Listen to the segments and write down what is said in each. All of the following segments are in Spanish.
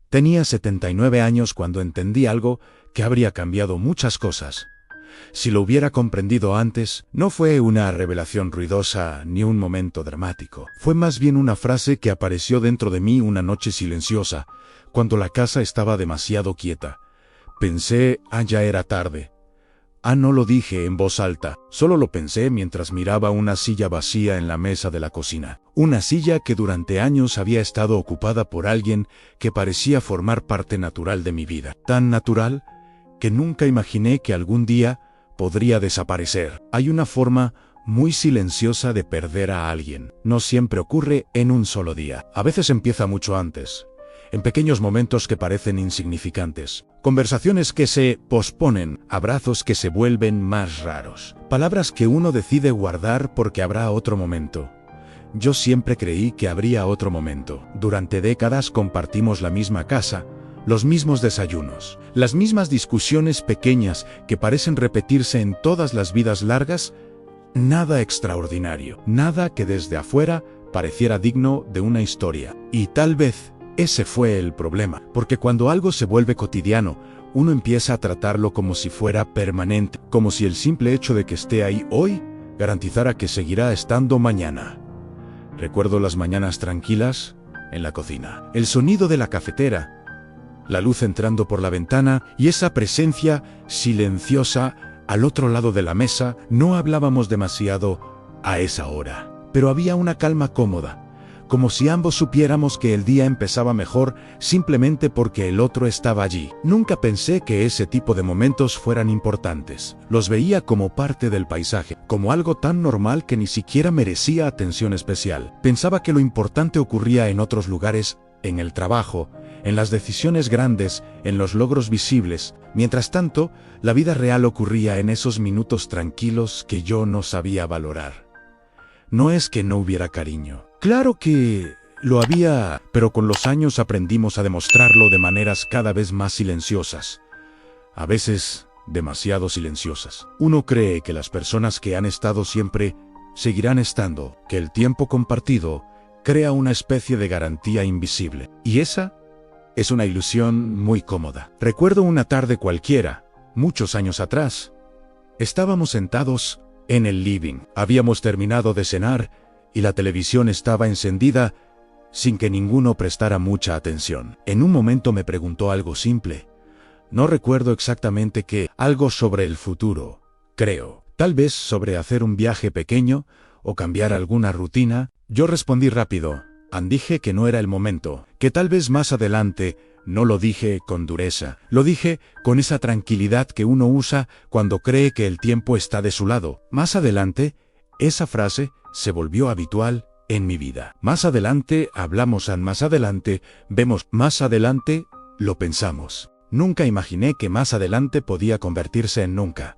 Tenía 79 años cuando entendí algo que habría cambiado muchas cosas. Si lo hubiera comprendido antes, no fue una revelación ruidosa ni un momento dramático. Fue más bien una frase que apareció dentro de mí una noche silenciosa, cuando la casa estaba demasiado quieta. Pensé, ya era tarde. No lo dije en voz alta, solo lo pensé mientras miraba una silla vacía en la mesa de la cocina. Una silla que durante años había estado ocupada por alguien que parecía formar parte natural de mi vida. Tan natural que nunca imaginé que algún día podría desaparecer. Hay una forma muy silenciosa de perder a alguien. No siempre ocurre en un solo día. A veces empieza mucho antes, en pequeños momentos que parecen insignificantes. Conversaciones que se posponen, abrazos que se vuelven más raros, palabras que uno decide guardar porque habrá otro momento. Yo siempre creí que habría otro momento. Durante décadas compartimos la misma casa, los mismos desayunos, las mismas discusiones pequeñas que parecen repetirse en todas las vidas largas. Nada extraordinario, nada que desde afuera pareciera digno de una historia. Y tal vez ese fue el problema, porque cuando algo se vuelve cotidiano, uno empieza a tratarlo como si fuera permanente, como si el simple hecho de que esté ahí hoy garantizara que seguirá estando mañana. Recuerdo las mañanas tranquilas en la cocina, el sonido de la cafetera, la luz entrando por la ventana y esa presencia silenciosa al otro lado de la mesa. No hablábamos demasiado a esa hora, pero había una calma cómoda, como si ambos supiéramos que el día empezaba mejor simplemente porque el otro estaba allí. Nunca pensé que ese tipo de momentos fueran importantes. Los veía como parte del paisaje, como algo tan normal que ni siquiera merecía atención especial. Pensaba que lo importante ocurría en otros lugares, en el trabajo, en las decisiones grandes, en los logros visibles. Mientras tanto, la vida real ocurría en esos minutos tranquilos que yo no sabía valorar. No es que no hubiera cariño. Claro que lo había, pero con los años aprendimos a demostrarlo de maneras cada vez más silenciosas. A veces, demasiado silenciosas. Uno cree que las personas que han estado siempre seguirán estando, que el tiempo compartido crea una especie de garantía invisible. Y esa es una ilusión muy cómoda. Recuerdo una tarde cualquiera, muchos años atrás. Estábamos sentados en el living. Habíamos terminado de cenar y la televisión estaba encendida sin que ninguno prestara mucha atención. En un momento me preguntó algo simple. No recuerdo exactamente qué, algo sobre el futuro, creo. Tal vez sobre hacer un viaje pequeño o cambiar alguna rutina. Yo respondí rápido. Dije que no era el momento, que tal vez más adelante. No lo dije con dureza, lo dije con esa tranquilidad que uno usa cuando cree que el tiempo está de su lado. Más adelante, esa frase se volvió habitual en mi vida. Más adelante hablamos, más adelante vemos, más adelante lo pensamos. Nunca imaginé que más adelante podía convertirse en nunca.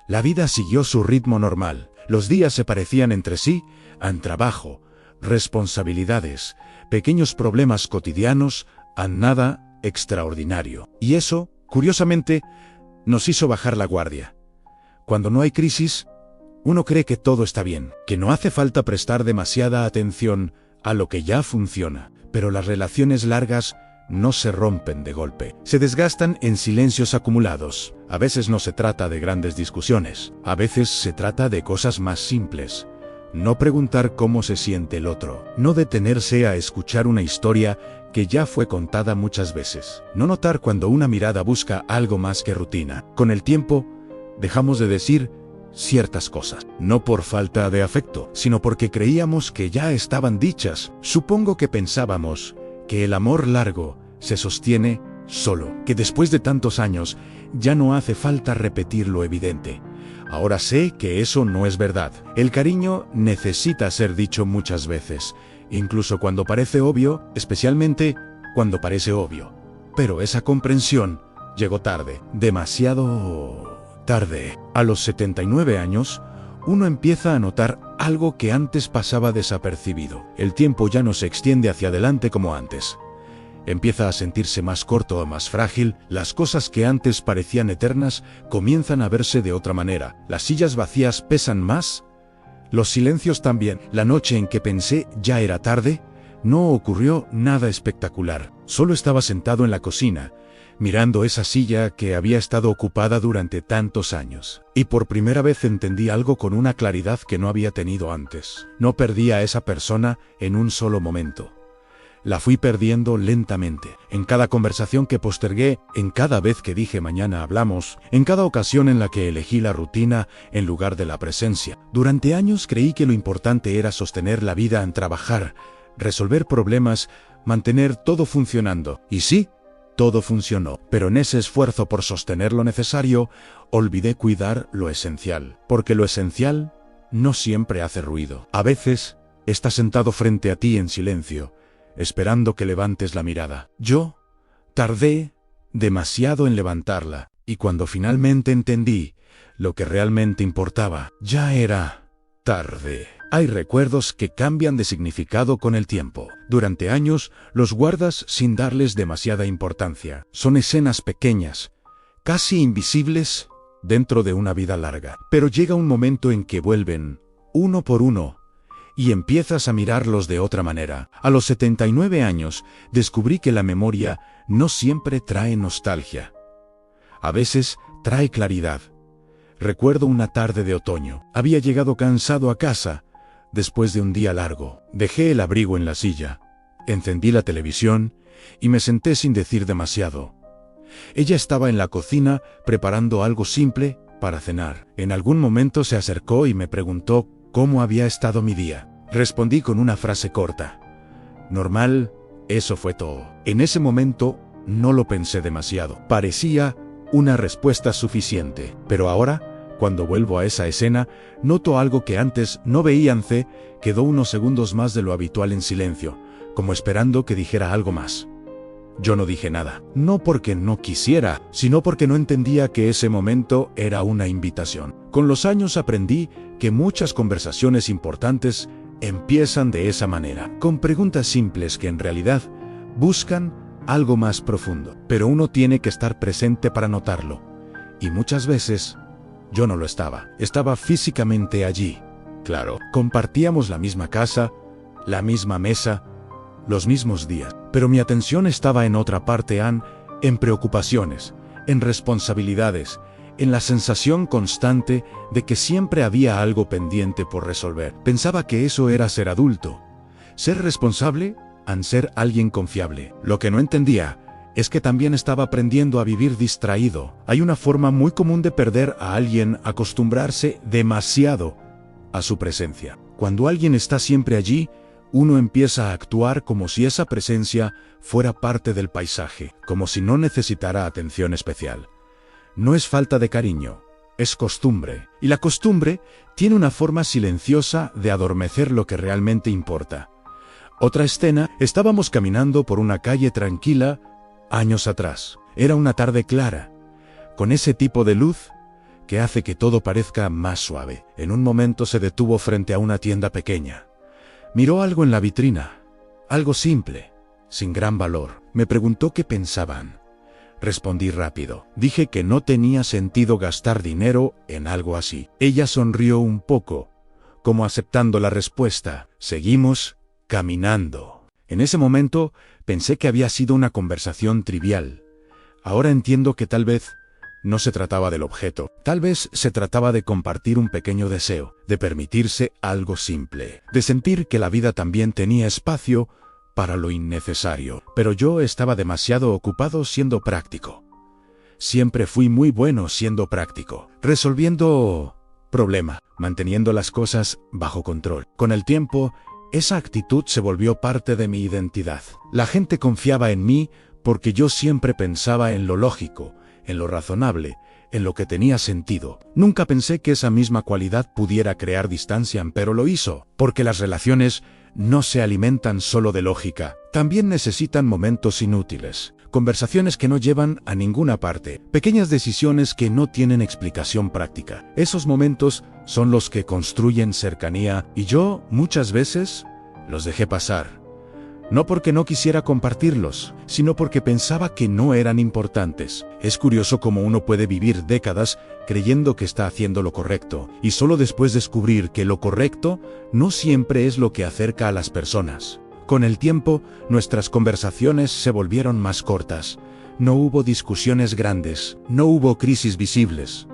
La vida siguió su ritmo normal. Los días se parecían entre sí, trabajo, responsabilidades, pequeños problemas cotidianos, nada extraordinario. Y eso, curiosamente, nos hizo bajar la guardia. Cuando no hay crisis, uno cree que todo está bien, que no hace falta prestar demasiada atención a lo que ya funciona. Pero las relaciones largas no se rompen de golpe, se desgastan en silencios acumulados. A veces no se trata de grandes discusiones, a veces se trata de cosas más simples. No preguntar cómo se siente el otro, no detenerse a escuchar una historia que ya fue contada muchas veces, no notar cuando una mirada busca algo más que rutina. Con el tiempo, dejamos de decir ciertas cosas, no por falta de afecto, sino porque creíamos que ya estaban dichas. Supongo que pensábamos que el amor largo se sostiene solo, que después de tantos años ya no hace falta repetir lo evidente. Ahora sé que eso no es verdad. El cariño necesita ser dicho muchas veces, incluso cuando parece obvio, especialmente cuando parece obvio. Pero esa comprensión llegó tarde, demasiado tarde. A los 79 años, uno empieza a notar algo que antes pasaba desapercibido. El tiempo ya no se extiende hacia adelante como antes. Empieza a sentirse más corto o más frágil. Las cosas que antes parecían eternas comienzan a verse de otra manera. Las sillas vacías pesan más, los silencios también. La noche en que pensé ya era tarde, No ocurrió nada espectacular. Solo estaba sentado en la cocina, mirando esa silla que había estado ocupada durante tantos años. Y por primera vez entendí algo con una claridad que no había tenido antes. No perdí a esa persona en un solo momento. La fui perdiendo lentamente, en cada conversación que postergué, en cada vez que dije mañana hablamos, en cada ocasión en la que elegí la rutina en lugar de la presencia. Durante años creí que lo importante era sostener la vida en trabajar, resolver problemas, mantener todo funcionando. Y sí, todo funcionó, pero en ese esfuerzo por sostener lo necesario, olvidé cuidar lo esencial, porque lo esencial no siempre hace ruido. A veces, está sentado frente a ti en silencio, esperando que levantes la mirada. Yo tardé demasiado en levantarla, y cuando finalmente entendí lo que realmente importaba, ya era tarde. Hay recuerdos que cambian de significado con el tiempo. Durante años los guardas sin darles demasiada importancia. Son escenas pequeñas, casi invisibles, dentro de una vida larga. Pero llega un momento en que vuelven, uno por uno, y empiezas a mirarlos de otra manera. A los 79 años, descubrí que la memoria no siempre trae nostalgia. A veces trae claridad. Recuerdo una tarde de otoño. Había llegado cansado a casa, después de un día largo. Dejé el abrigo en la silla, encendí la televisión y me senté sin decir demasiado. Ella estaba en la cocina preparando algo simple para cenar. En algún momento se acercó y me preguntó cómo había estado mi día. Respondí con una frase corta. Normal, eso fue todo. En ese momento no lo pensé demasiado. Parecía una respuesta suficiente. Pero ahora, cuando vuelvo a esa escena, noto algo que antes no veía. Quedó unos segundos más de lo habitual en silencio, como esperando que dijera algo más. Yo no dije nada, no porque no quisiera, sino porque no entendía que ese momento era una invitación. Con los años aprendí que muchas conversaciones importantes empiezan de esa manera, con preguntas simples que en realidad buscan algo más profundo. Pero uno tiene que estar presente para notarlo. Y muchas veces yo no lo estaba. Estaba físicamente allí. Claro, compartíamos la misma casa, la misma mesa, los mismos días. Pero mi atención estaba en otra parte, en preocupaciones, en responsabilidades, en la sensación constante de que siempre había algo pendiente por resolver. Pensaba que eso era ser adulto, ser responsable, ser alguien confiable. Lo que no entendía es que también estaba aprendiendo a vivir distraído. Hay una forma muy común de perder a alguien: acostumbrarse demasiado a su presencia. Cuando alguien está siempre allí, uno empieza a actuar como si esa presencia fuera parte del paisaje, como si no necesitara atención especial. No es falta de cariño, es costumbre. Y la costumbre tiene una forma silenciosa de adormecer lo que realmente importa. Otra escena: estábamos caminando por una calle tranquila años atrás. Era una tarde clara, con ese tipo de luz que hace que todo parezca más suave. En un momento se detuvo frente a una tienda pequeña. Miró algo en la vitrina, algo simple, sin gran valor. Me preguntó qué pensaban. Respondí rápido. Dije que no tenía sentido gastar dinero en algo así. Ella sonrió un poco, como aceptando la respuesta. Seguimos caminando. En ese momento pensé que había sido una conversación trivial. Ahora entiendo que tal vez no se trataba del objeto. Tal vez se trataba de compartir un pequeño deseo, de permitirse algo simple, de sentir que la vida también tenía espacio para lo innecesario. Pero yo estaba demasiado ocupado siendo práctico. Siempre fui muy bueno siendo práctico, resolviendo problemas, manteniendo las cosas bajo control. Con el tiempo, esa actitud se volvió parte de mi identidad. La gente confiaba en mí porque yo siempre pensaba en lo lógico, en lo razonable, en lo que tenía sentido. Nunca pensé que esa misma cualidad pudiera crear distancia, pero lo hizo, porque las relaciones no se alimentan solo de lógica, también necesitan momentos inútiles, conversaciones que no llevan a ninguna parte, pequeñas decisiones que no tienen explicación práctica. Esos momentos son los que construyen cercanía, y yo, muchas veces, los dejé pasar. No porque no quisiera compartirlos, sino porque pensaba que no eran importantes. Es curioso cómo uno puede vivir décadas creyendo que está haciendo lo correcto, y solo después descubrir que lo correcto no siempre es lo que acerca a las personas. Con el tiempo, nuestras conversaciones se volvieron más cortas. No hubo discusiones grandes, no hubo crisis visibles.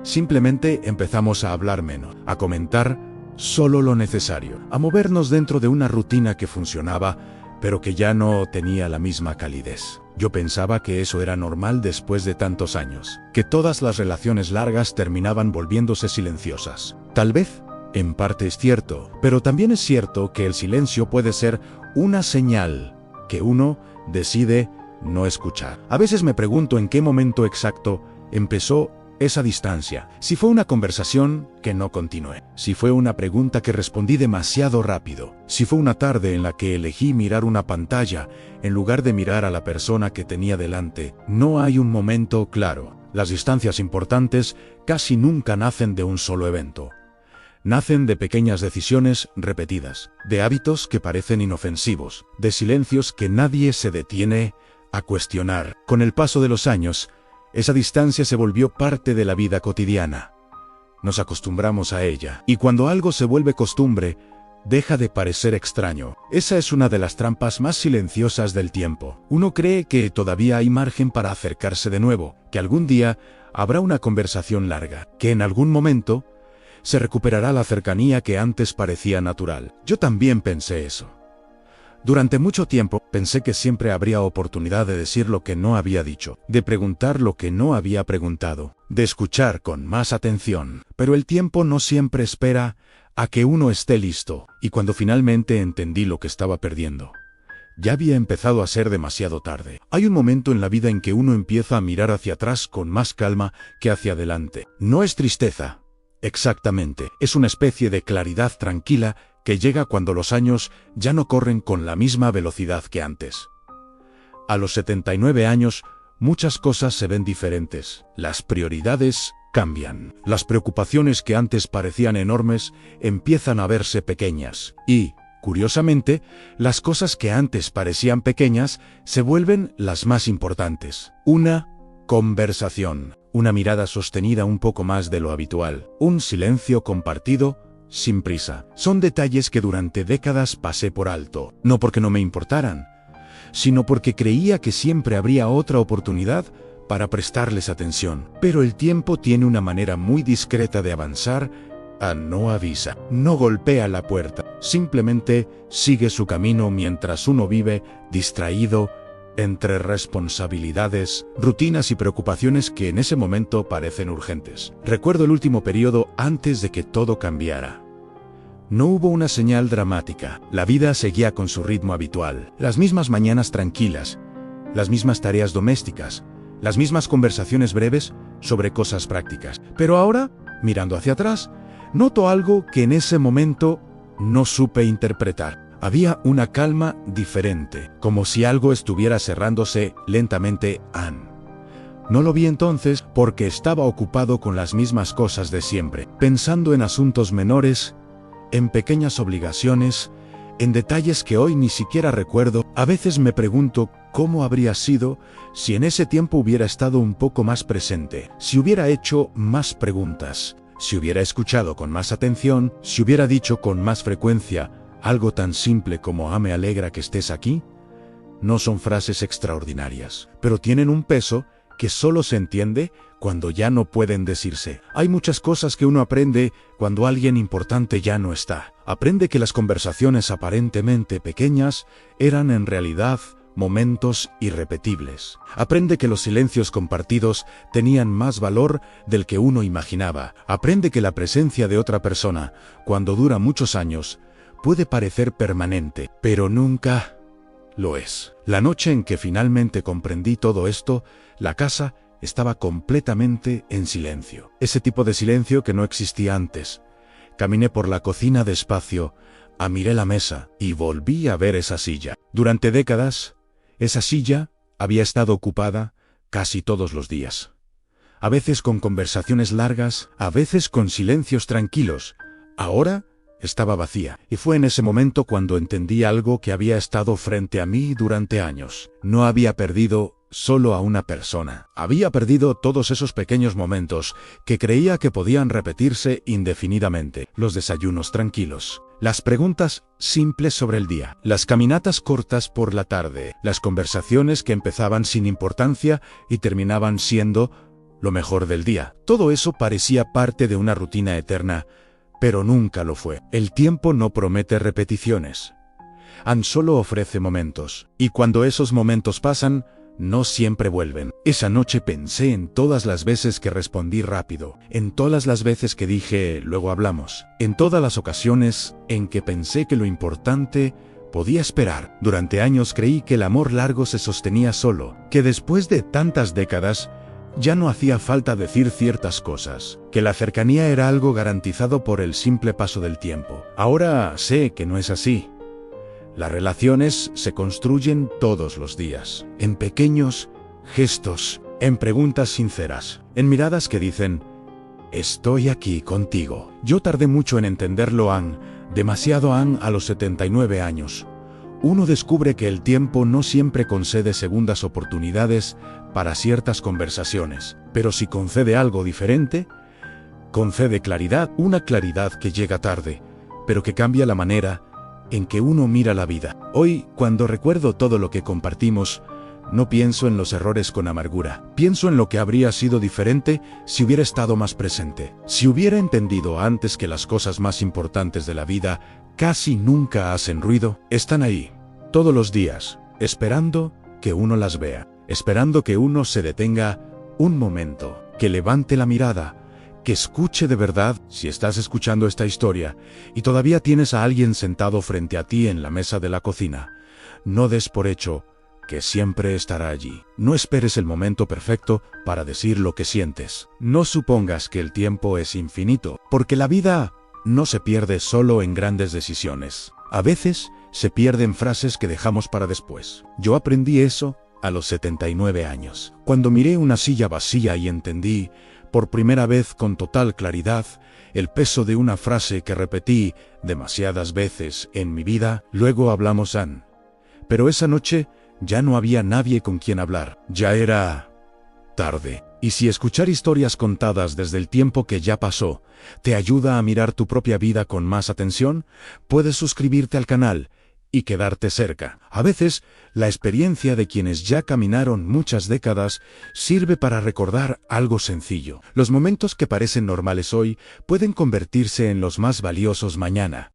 Simplemente empezamos a hablar menos, a comentar solo lo necesario, a movernos dentro de una rutina que funcionaba, pero que ya no tenía la misma calidez. Yo pensaba que eso era normal después de tantos años, que todas las relaciones largas terminaban volviéndose silenciosas. Tal vez, en parte es cierto, pero también es cierto que el silencio puede ser una señal que uno decide no escuchar. A veces me pregunto en qué momento exacto empezó esa distancia, si fue una conversación que no continué, si fue una pregunta que respondí demasiado rápido, si fue una tarde en la que elegí mirar una pantalla en lugar de mirar a la persona que tenía delante. No hay un momento claro. Las distancias importantes casi nunca nacen de un solo evento. Nacen de pequeñas decisiones repetidas, de hábitos que parecen inofensivos, de silencios que nadie se detiene a cuestionar. Con el paso de los años, esa distancia se volvió parte de la vida cotidiana. Nos acostumbramos a ella, y cuando algo se vuelve costumbre, deja de parecer extraño. Esa es una de las trampas más silenciosas del tiempo. Uno cree que todavía hay margen para acercarse de nuevo, que algún día habrá una conversación larga, que en algún momento se recuperará la cercanía que antes parecía natural. Yo también pensé eso. Durante mucho tiempo pensé que siempre habría oportunidad de decir lo que no había dicho, de preguntar lo que no había preguntado, de escuchar con más atención. Pero el tiempo no siempre espera a que uno esté listo, y cuando finalmente entendí lo que estaba perdiendo, ya había empezado a ser demasiado tarde. Hay un momento en la vida en que uno empieza a mirar hacia atrás con más calma que hacia adelante. No es tristeza, exactamente, es una especie de claridad tranquila que llega cuando los años ya no corren con la misma velocidad que antes. A los 79 años, muchas cosas se ven diferentes. Las prioridades cambian. Las preocupaciones que antes parecían enormes empiezan a verse pequeñas. Y, curiosamente, las cosas que antes parecían pequeñas se vuelven las más importantes. Una conversación, una mirada sostenida un poco más de lo habitual, un silencio compartido sin prisa. Son detalles que durante décadas pasé por alto, no porque no me importaran, sino porque creía que siempre habría otra oportunidad para prestarles atención. Pero el tiempo tiene una manera muy discreta de avanzar. No avisa, no golpea la puerta, simplemente sigue su camino mientras uno vive distraído entre responsabilidades, rutinas y preocupaciones que en ese momento parecen urgentes. Recuerdo el último periodo antes de que todo cambiara. No hubo una señal dramática, la vida seguía con su ritmo habitual, las mismas mañanas tranquilas, las mismas tareas domésticas, las mismas conversaciones breves sobre cosas prácticas. Pero ahora, mirando hacia atrás, noto algo que en ese momento no supe interpretar. Había una calma diferente, como si algo estuviera cerrándose lentamente. No lo vi entonces porque estaba ocupado con las mismas cosas de siempre, pensando en asuntos menores, en pequeñas obligaciones, en detalles que hoy ni siquiera recuerdo. A veces me pregunto cómo habría sido si en ese tiempo hubiera estado un poco más presente, si hubiera hecho más preguntas, si hubiera escuchado con más atención, si hubiera dicho con más frecuencia algo tan simple como me alegra que estés aquí. No son frases extraordinarias, pero tienen un peso que solo se entiende cuando ya no pueden decirse. Hay muchas cosas que uno aprende cuando alguien importante ya no está. Aprende que las conversaciones aparentemente pequeñas eran en realidad momentos irrepetibles. Aprende que los silencios compartidos tenían más valor del que uno imaginaba. Aprende que la presencia de otra persona, cuando dura muchos años, puede parecer permanente, pero nunca lo es. La noche en que finalmente comprendí todo esto, la casa estaba completamente en silencio. Ese tipo de silencio que no existía antes. Caminé por la cocina despacio, miré la mesa y volví a ver esa silla. Durante décadas, esa silla había estado ocupada casi todos los días. A veces con conversaciones largas, a veces con silencios tranquilos. Ahora estaba vacía, y fue en ese momento cuando entendí algo que había estado frente a mí durante años. No había perdido solo a una persona. Había perdido todos esos pequeños momentos que creía que podían repetirse indefinidamente. Los desayunos tranquilos, las preguntas simples sobre el día, las caminatas cortas por la tarde, las conversaciones que empezaban sin importancia y terminaban siendo lo mejor del día. Todo eso parecía parte de una rutina eterna, pero nunca lo fue. El tiempo no promete repeticiones. Solo ofrece momentos. Y cuando esos momentos pasan, no siempre vuelven. Esa noche pensé en todas las veces que respondí rápido, en todas las veces que dije luego hablamos, en todas las ocasiones en que pensé que lo importante podía esperar. Durante años creí que el amor largo se sostenía solo, que después de tantas décadas ya no hacía falta decir ciertas cosas, que la cercanía era algo garantizado por el simple paso del tiempo. Ahora sé que no es así. Las relaciones se construyen todos los días, en pequeños gestos, en preguntas sinceras, en miradas que dicen, estoy aquí contigo. Yo tardé mucho en entenderlo, demasiado a los 79 años. Uno descubre que el tiempo no siempre concede segundas oportunidades para ciertas conversaciones, pero si concede algo diferente, concede claridad, una claridad que llega tarde, pero que cambia la manera en que uno mira la vida. Hoy, cuando recuerdo todo lo que compartimos, no pienso en los errores con amargura. Pienso en lo que habría sido diferente si hubiera estado más presente. Si hubiera entendido antes que las cosas más importantes de la vida casi nunca hacen ruido, están ahí, todos los días, esperando que uno las vea, esperando que uno se detenga un momento, que levante la mirada, que escuche de verdad. Si estás escuchando esta historia y todavía tienes a alguien sentado frente a ti en la mesa de la cocina, no des por hecho que siempre estará allí. No esperes el momento perfecto para decir lo que sientes. No supongas que el tiempo es infinito, porque la vida no se pierde solo en grandes decisiones. A veces se pierden frases que dejamos para después. Yo aprendí eso a los 79 años, cuando miré una silla vacía y entendí por primera vez con total claridad el peso de una frase que repetí demasiadas veces en mi vida. Luego hablamos, pero esa noche ya no había nadie con quien hablar. Ya era tarde. Y si escuchar historias contadas desde el tiempo que ya pasó te ayuda a mirar tu propia vida con más atención, puedes suscribirte al canal y quedarte cerca. A veces, la experiencia de quienes ya caminaron muchas décadas sirve para recordar algo sencillo. Los momentos que parecen normales hoy pueden convertirse en los más valiosos mañana.